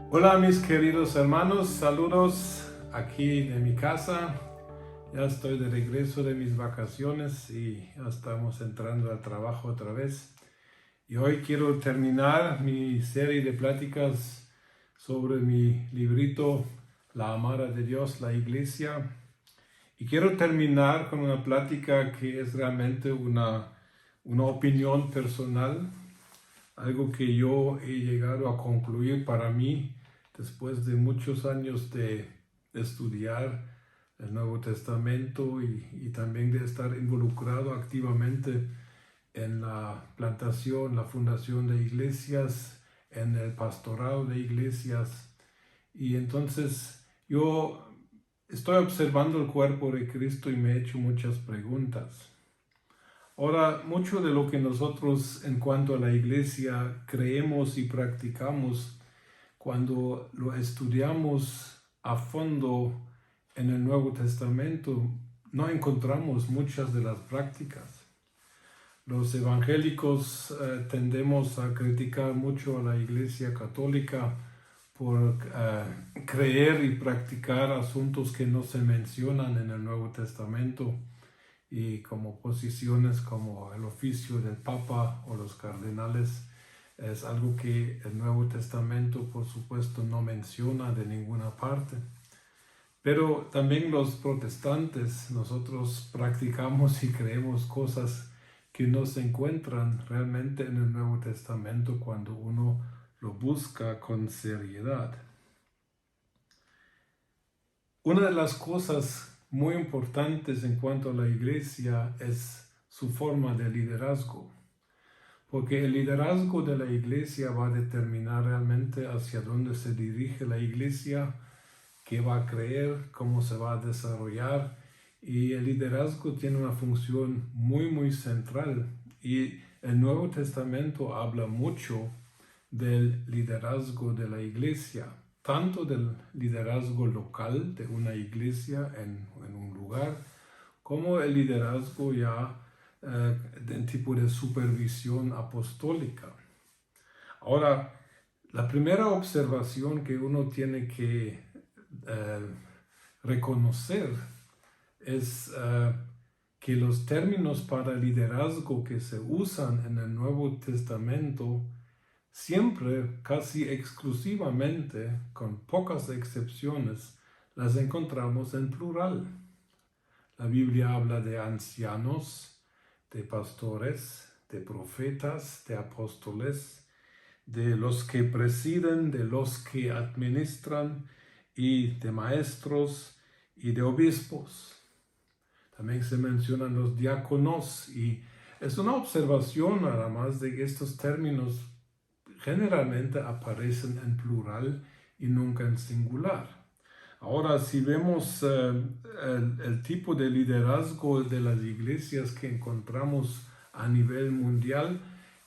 Hola mis queridos hermanos, saludos aquí de mi casa. Ya estoy de regreso de mis vacaciones y ya estamos entrando al trabajo otra vez. Y hoy quiero terminar mi serie de pláticas sobre mi librito La Amara de Dios, la Iglesia. Y quiero terminar con una plática que es realmente una opinión personal, algo que yo he llegado a concluir para mí después de muchos años de estudiar el Nuevo Testamento y también de estar involucrado activamente en la plantación, la fundación de iglesias, en el pastorado de iglesias. Y entonces yo estoy observando el cuerpo de Cristo y me he hecho muchas preguntas. Ahora, mucho de lo que nosotros en cuanto a la iglesia creemos y practicamos, cuando lo estudiamos a fondo en el Nuevo Testamento, no encontramos muchas de las prácticas. Los evangélicos tendemos a criticar mucho a la Iglesia Católica por creer y practicar asuntos que no se mencionan en el Nuevo Testamento, y como posiciones como el oficio del Papa o los cardenales es algo que el Nuevo Testamento por supuesto no menciona de ninguna parte. Pero también los protestantes, nosotros practicamos y creemos cosas que no se encuentran realmente en el Nuevo Testamento cuando uno lo busca con seriedad. Una de las cosas muy importantes en cuanto a la iglesia es su forma de liderazgo, porque el liderazgo de la iglesia va a determinar realmente hacia dónde se dirige la iglesia, qué va a creer, cómo se va a desarrollar, y el liderazgo tiene una función muy central, y el Nuevo Testamento habla mucho del liderazgo de la iglesia, tanto del liderazgo local de una iglesia en un lugar, como el liderazgo ya en tipo de supervisión apostólica. Ahora, la primera observación que uno tiene que reconocer es que los términos para liderazgo que se usan en el Nuevo Testamento siempre, casi exclusivamente, con pocas excepciones, las encontramos en plural. La Biblia habla de ancianos, de pastores, de profetas, de apóstoles, de los que presiden, de los que administran, y de maestros y de obispos. También se mencionan los diáconos, y es una observación nada más de que estos términos generalmente aparecen en plural y nunca en singular. Ahora, si vemos el tipo de liderazgo de las iglesias que encontramos a nivel mundial,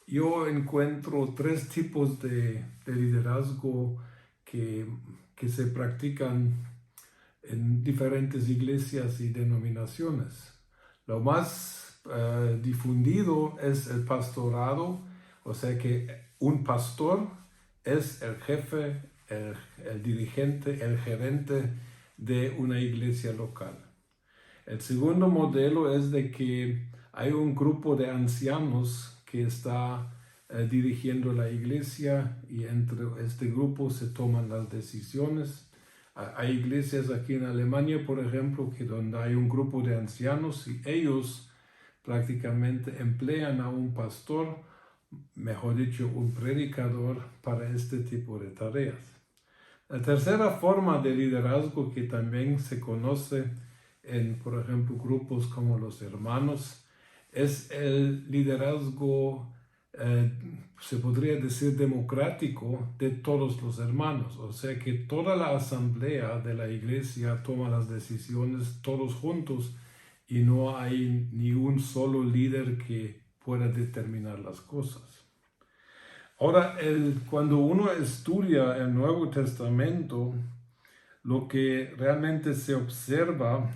yo encuentro tres tipos de liderazgo que se practican en diferentes iglesias y denominaciones. Lo más difundido es el pastorado, o sea que un pastor es el jefe, el dirigente, el gerente de una iglesia local. El segundo modelo es de que hay un grupo de ancianos que está dirigiendo la iglesia, y entre este grupo se toman las decisiones. Hay iglesias aquí en Alemania, por ejemplo, que donde hay un grupo de ancianos y ellos prácticamente emplean a un pastor, mejor dicho, un predicador para este tipo de tareas. La tercera forma de liderazgo que también se conoce en, por ejemplo, grupos como los hermanos, es el liderazgo, se podría decir, democrático de todos los hermanos. O sea que toda la asamblea de la iglesia toma las decisiones todos juntos y no hay ni un solo líder que pueda determinar las cosas. Ahora, cuando uno estudia el Nuevo Testamento, lo que realmente se observa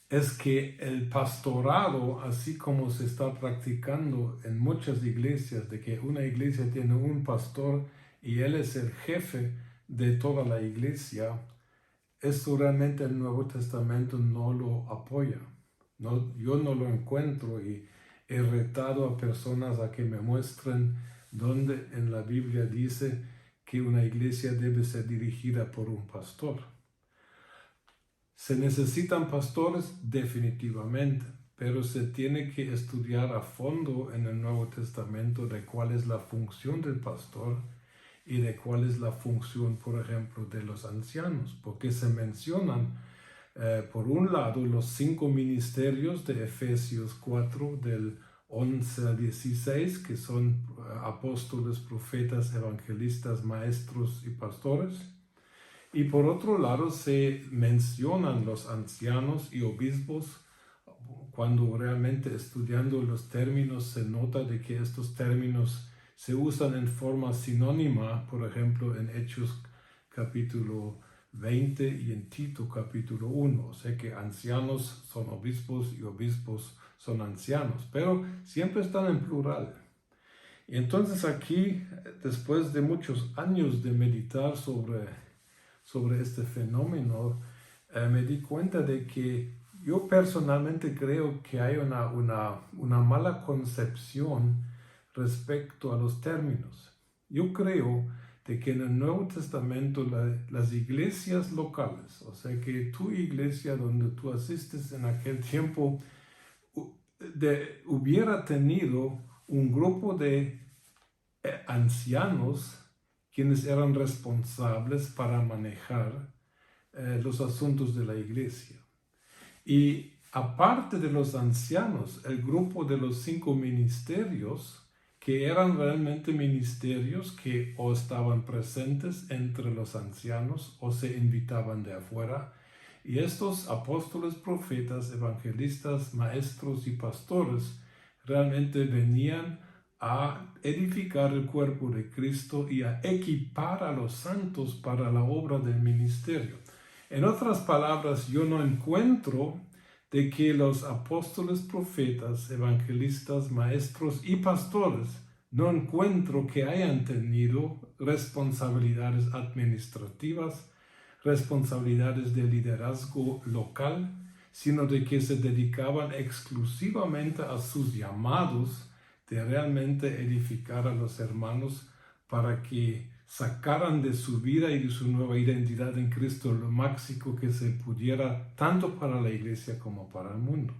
es que el pastorado, así como se está practicando en muchas iglesias, de que una iglesia tiene un pastor y Él es el jefe de toda la iglesia, esto realmente el Nuevo Testamento no lo apoya. Yo no lo encuentro y he retado a personas a que me muestren donde en la Biblia dice que una iglesia debe ser dirigida por un pastor. ¿Se necesitan pastores? Definitivamente, pero se tiene que estudiar a fondo en el Nuevo Testamento de cuál es la función del pastor y de cuál es la función, por ejemplo, de los ancianos, porque se mencionan, por un lado, los 5 ministerios de Efesios 4, del 11 al 16, que son apóstoles, profetas, evangelistas, maestros y pastores. Y por otro lado se mencionan los ancianos y obispos, cuando realmente estudiando los términos se nota de que estos términos se usan en forma sinónima, por ejemplo en Hechos capítulo 20 y en Tito capítulo 1. O sea que ancianos son obispos y obispos son ancianos, pero siempre están en plural. Y entonces aquí, después de muchos años de meditar sobre este fenómeno, me di cuenta de que yo personalmente creo que hay una mala concepción respecto a los términos. Yo creo de que en el Nuevo Testamento las iglesias locales, o sea que tu iglesia donde tú asistes en aquel tiempo, hubiera tenido un grupo de ancianos quienes eran responsables para manejar los asuntos de la iglesia. Y aparte de los ancianos, el grupo de los 5 ministerios, que eran realmente ministerios que o estaban presentes entre los ancianos o se invitaban de afuera. Y estos apóstoles, profetas, evangelistas, maestros y pastores realmente venían a edificar el cuerpo de Cristo y a equipar a los santos para la obra del ministerio. En otras palabras, yo no encuentro de que los apóstoles, profetas, evangelistas, maestros y pastores, no encuentro que hayan tenido responsabilidades administrativas, responsabilidades de liderazgo local, sino de que se dedicaban exclusivamente a sus llamados de realmente edificar a los hermanos para que sacaran de su vida y de su nueva identidad en Cristo lo máximo que se pudiera, tanto para la iglesia como para el mundo.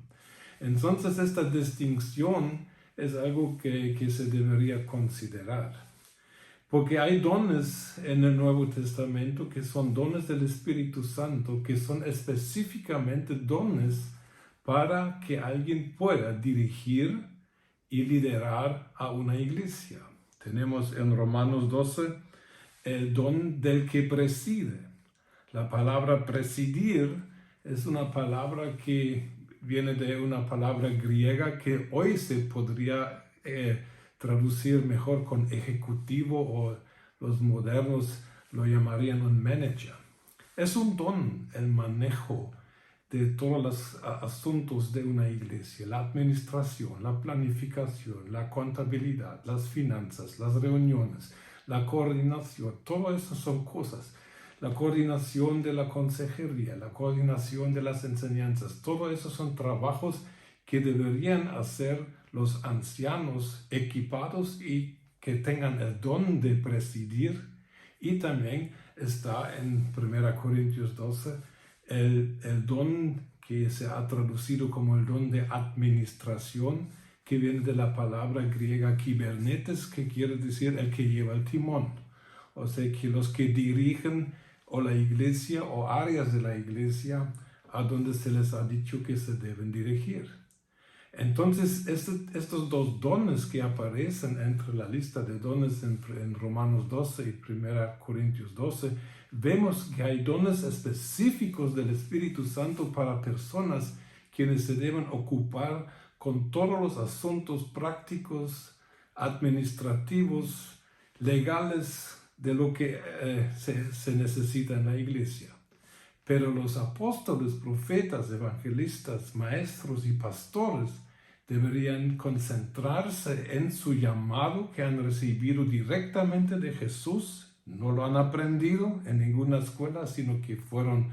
Entonces esta distinción es algo que se debería considerar, porque hay dones en el Nuevo Testamento que son dones del Espíritu Santo, que son específicamente dones para que alguien pueda dirigir y liderar a una iglesia. Tenemos en Romanos 12 el don del que preside. La palabra presidir es una palabra que viene de una palabra griega que hoy se podría traducir mejor con ejecutivo, o los modernos lo llamarían un manager. Es un don el manejo de todos los asuntos de una iglesia, la administración, la planificación, la contabilidad, las finanzas, las reuniones, la coordinación, todo eso son cosas. La coordinación de la consejería, la coordinación de las enseñanzas, todo eso son trabajos que deberían hacer los ancianos equipados y que tengan el don de presidir. Y también está en 1 Corintios 12 el don que se ha traducido como el don de administración, que viene de la palabra griega kibernetes, que quiere decir el que lleva el timón. O sea, que los que dirigen o la iglesia o áreas de la iglesia a donde se les ha dicho que se deben dirigir. Entonces, estos dos dones que aparecen entre la lista de dones en Romanos 12 y 1 Corintios 12, vemos que hay dones específicos del Espíritu Santo para personas quienes se deben ocupar con todos los asuntos prácticos, administrativos, legales, de lo que se necesita en la iglesia. Pero los apóstoles, profetas, evangelistas, maestros y pastores deberían concentrarse en su llamado que han recibido directamente de Jesús. No lo han aprendido en ninguna escuela, sino que fueron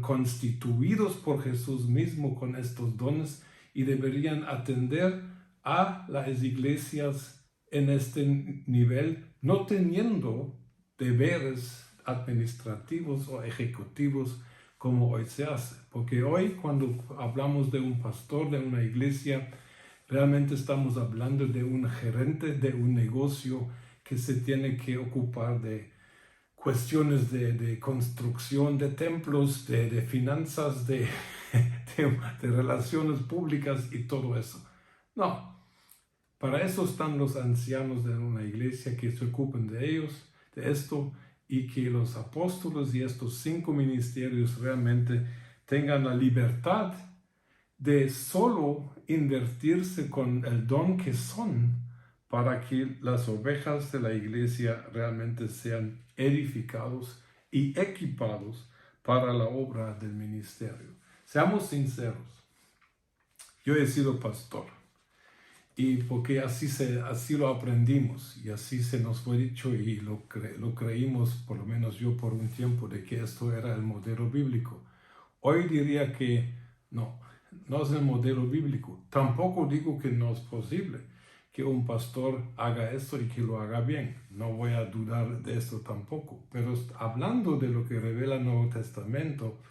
constituidos por Jesús mismo con estos dones y deberían atender a las iglesias en este nivel, no teniendo deberes administrativos o ejecutivos como hoy se hace. Porque hoy, cuando hablamos de un pastor de una iglesia, realmente estamos hablando de un gerente de un negocio que se tiene que ocupar de cuestiones de construcción de templos, de finanzas, de relaciones públicas y todo eso. No, para eso están los ancianos de una iglesia que se ocupen de ellos, de esto, y que los apóstoles y estos 5 ministerios realmente tengan la libertad de solo invertirse con el don que son para que las ovejas de la iglesia realmente sean edificados y equipados para la obra del ministerio. Seamos sinceros, yo he sido pastor y porque así lo aprendimos y así se nos fue dicho y lo creímos, por lo menos yo por un tiempo, de que esto era el modelo bíblico. Hoy diría que no es el modelo bíblico. Tampoco digo que no es posible que un pastor haga esto y que lo haga bien. No voy a dudar de esto tampoco. Pero hablando de lo que revela el Nuevo Testamento,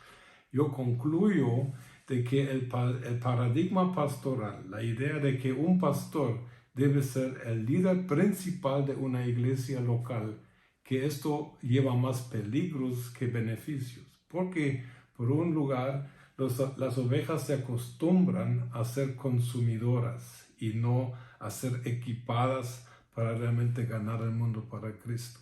yo concluyo de que el paradigma pastoral, la idea de que un pastor debe ser el líder principal de una iglesia local, que esto lleva más peligros que beneficios. Porque, por un lugar, las ovejas se acostumbran a ser consumidoras y no a ser equipadas para realmente ganar el mundo para Cristo.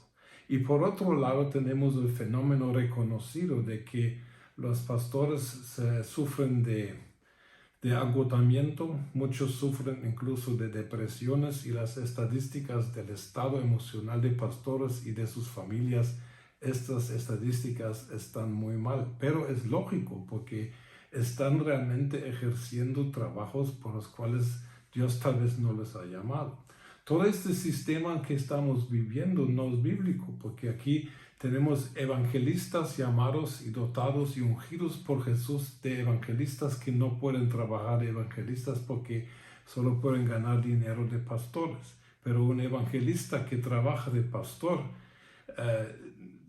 Y por otro lado tenemos el fenómeno reconocido de que los pastores sufren de agotamiento, muchos sufren incluso de depresiones y las estadísticas del estado emocional de pastores y de sus familias, estas estadísticas están muy mal, pero es lógico porque están realmente ejerciendo trabajos por los cuales Dios tal vez no les ha llamado. Todo este sistema que estamos viviendo no es bíblico, porque aquí tenemos evangelistas llamados y dotados y ungidos por Jesús de evangelistas que no pueden trabajar de evangelistas porque solo pueden ganar dinero de pastores. Pero un evangelista que trabaja de pastor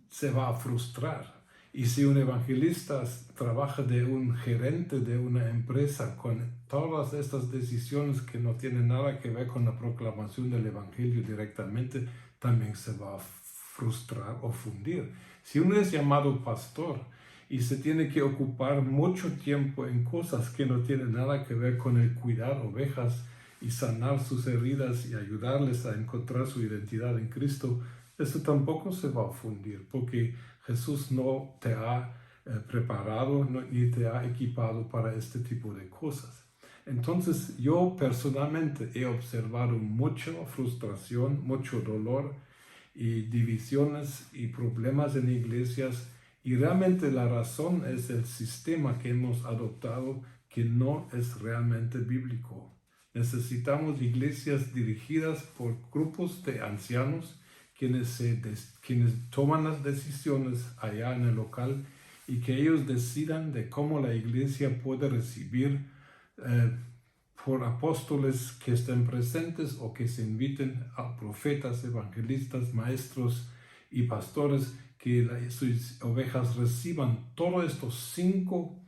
se va a frustrar. Y si un evangelista trabaja de un gerente de una empresa con todas estas decisiones que no tienen nada que ver con la proclamación del evangelio directamente, también se va a frustrar o fundir. Si uno es llamado pastor y se tiene que ocupar mucho tiempo en cosas que no tienen nada que ver con el cuidar ovejas y sanar sus heridas y ayudarles a encontrar su identidad en Cristo, eso tampoco se va a fundir, porque Jesús no te ha preparado ni te ha equipado para este tipo de cosas. Entonces yo personalmente he observado mucha frustración, mucho dolor y divisiones y problemas en iglesias, y realmente la razón es el sistema que hemos adoptado, que no es realmente bíblico. Necesitamos iglesias dirigidas por grupos de ancianos quienes toman las decisiones allá en el local y que ellos decidan de cómo la iglesia puede recibir por apóstoles que estén presentes o que se inviten a profetas, evangelistas, maestros y pastores, que sus ovejas reciban todos estos 5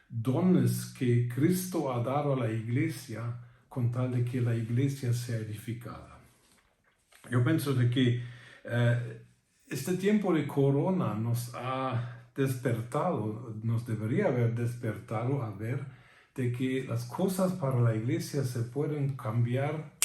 dones que Cristo ha dado a la iglesia con tal de que la iglesia sea edificada. Yo pienso de que este tiempo de corona nos ha despertado, nos debería haber despertado a ver de que las cosas para la iglesia se pueden cambiar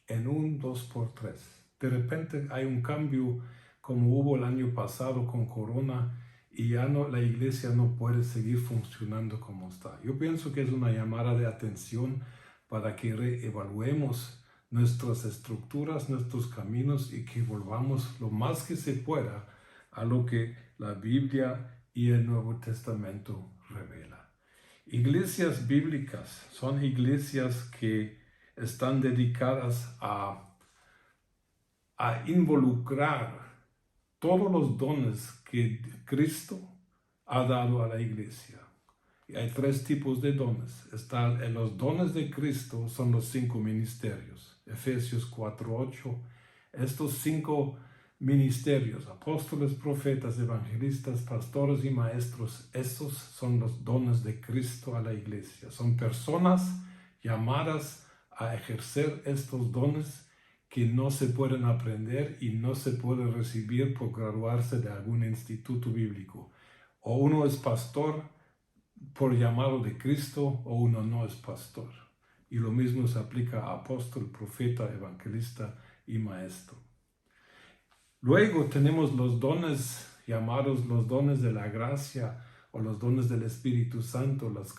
en un 2x3. De repente hay un cambio como hubo el año pasado con corona y ya la iglesia no puede seguir funcionando como está. Yo pienso que es una llamada de atención para que reevaluemos nuestras estructuras, nuestros caminos y que volvamos lo más que se pueda a lo que la Biblia y el Nuevo Testamento revela. Iglesias bíblicas son iglesias que están dedicadas a involucrar todos los dones que Cristo ha dado a la iglesia. Y hay 3 tipos de dones. Los dones de Cristo son los 5 ministerios. Efesios 4:8. Estos 5 ministerios, apóstoles, profetas, evangelistas, pastores y maestros, estos son los dones de Cristo a la iglesia. Son personas llamadas a ejercer estos dones que no se pueden aprender y no se puede recibir por graduarse de algún instituto bíblico. O uno es pastor por llamado de Cristo, o uno no es pastor. Y lo mismo se aplica a apóstol, profeta, evangelista y maestro. Luego tenemos los dones llamados los dones de la gracia o los dones del Espíritu Santo, los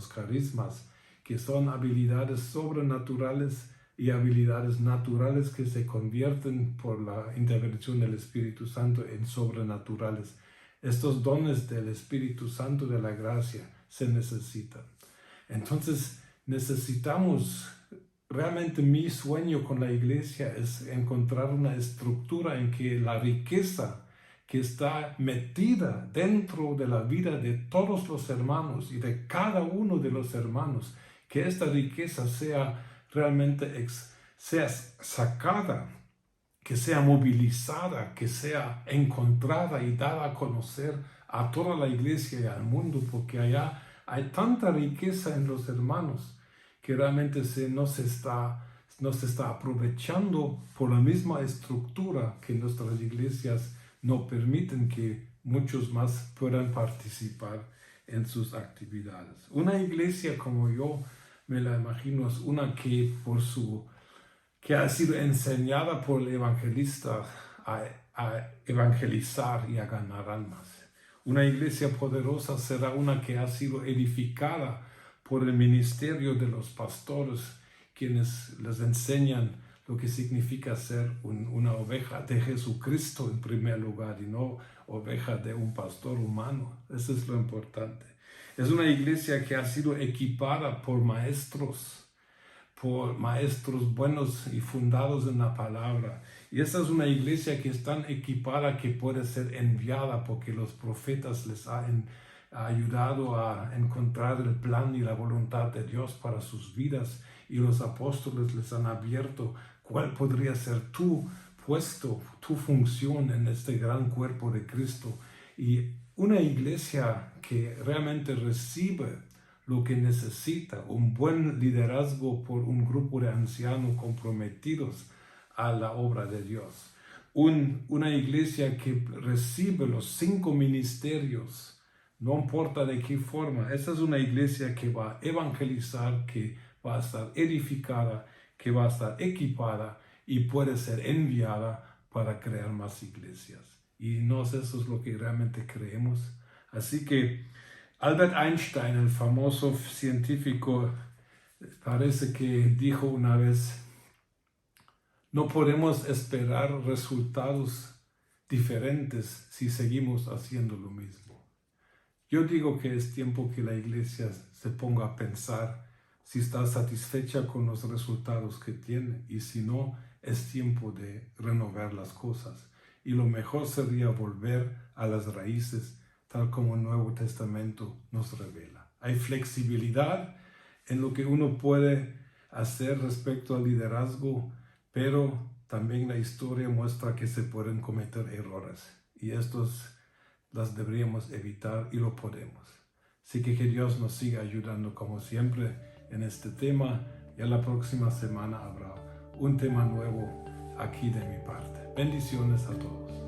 carismas, que son habilidades sobrenaturales y habilidades naturales que se convierten por la intervención del Espíritu Santo en sobrenaturales. Estos dones del Espíritu Santo, de la gracia, se necesitan. Entonces necesitamos, realmente mi sueño con la iglesia es encontrar una estructura en que la riqueza que está metida dentro de la vida de todos los hermanos y de cada uno de los hermanos, que esta riqueza sea realmente sea sacada, que sea movilizada, que sea encontrada y dada a conocer a toda la iglesia y al mundo, porque allá hay tanta riqueza en los hermanos que realmente no se está aprovechando por la misma estructura que nuestras iglesias no permiten que muchos más puedan participar en sus actividades. Una iglesia como yo me la imagino es una que ha sido enseñada por el evangelista a evangelizar y a ganar almas. Una iglesia poderosa será una que ha sido edificada por el ministerio de los pastores, quienes les enseñan lo que significa ser una oveja de Jesucristo en primer lugar y no oveja de un pastor humano. Eso es lo importante. Es una iglesia que ha sido equipada por maestros buenos y fundados en la palabra. Y esta es una iglesia que es tan equipada que puede ser enviada porque los profetas les han ayudado a encontrar el plan y la voluntad de Dios para sus vidas, y los apóstoles les han abierto cuál podría ser tu puesto, tu función en este gran cuerpo de Cristo. Y una iglesia que realmente recibe lo que necesita, un buen liderazgo por un grupo de ancianos comprometidos a la obra de Dios. Una iglesia que recibe los 5 ministerios, no importa de qué forma. Esa es una iglesia que va a evangelizar, que va a estar edificada, que va a estar equipada y puede ser enviada para crear más iglesias. Y no sé, eso es lo que realmente creemos. Así que Albert Einstein, el famoso científico, parece que dijo una vez: no podemos esperar resultados diferentes si seguimos haciendo lo mismo. Yo digo que es tiempo que la iglesia se ponga a pensar si está satisfecha con los resultados que tiene, y si no, es tiempo de renovar las cosas. Y lo mejor sería volver a las raíces, tal como el Nuevo Testamento nos revela. Hay flexibilidad en lo que uno puede hacer respecto al liderazgo, pero también la historia muestra que se pueden cometer errores, y estos las deberíamos evitar, y lo podemos. Así que Dios nos siga ayudando como siempre en este tema. Ya la próxima semana habrá un tema nuevo aquí de mi parte. Bendiciones a todos.